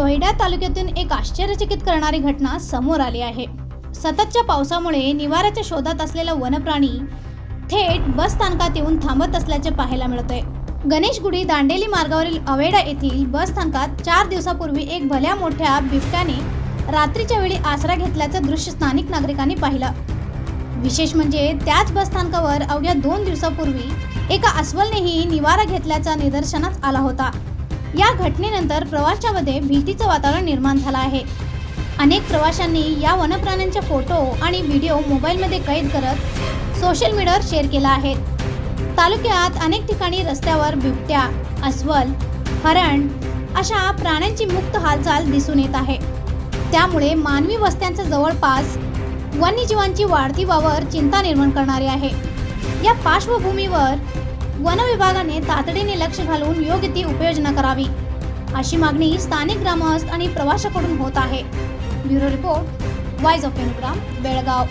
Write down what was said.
रोहिडा तालुक्यातून एक आश्चर्यचकित करणारी घटना समोर आली आहे। सततच्या पावसामुळे निवाऱ्याच्या शोधात असलेला वनप्राणी थेट बस स्थानकात येऊन थांबत असल्याचे पाहायला मिळतंय। गणेशगुडी दांडेली मार्गावरील अवेडा येथील बस स्थानकात 4 दिवसापूर्वी एक भल्या मोठ्या बिबट्याने रात्रीच्या वेळी आसरा घेतल्याचं दृश्य स्थानिक नागरिकांनी पाहिलं। विशेष म्हणजे त्याच बस स्थानकावर अवघ्या 2 दिवसापूर्वी एका अस्वलनेही निवारा घेतल्याचा निदर्शनास आला होता। या घटनेनंतर प्रवाशांमध्ये भीतीचं वातावरण निर्माण झालं आहे। अनेक प्रवाशांनी या वनप्राण्यांचे फोटो आणि व्हिडिओ मोबाईलमध्ये कैद करत सोशल मीडियावर शेअर केला आहे। तालुक्यात अनेक ठिकाणी रस्त्यावर बिबट्या, अस्वल, हरण अशा प्राण्यांची मुक्त हालचाल दिसून येत आहे। त्यामुळे मानवी वस्त्यांच्या जवळपास वन्यजीवांची वाढती वावर चिंता निर्माण करणारी आहे। या पार्श्वभूमीवर वन विभागाने तातडीने लक्ष घालून योग्य ती उपाययोजना करावी, अशी मागणी स्थानिक ग्रामस्थ आणि प्रवाशांकडून होत आहे। Bureau report, voice of Penugram, Belgaum.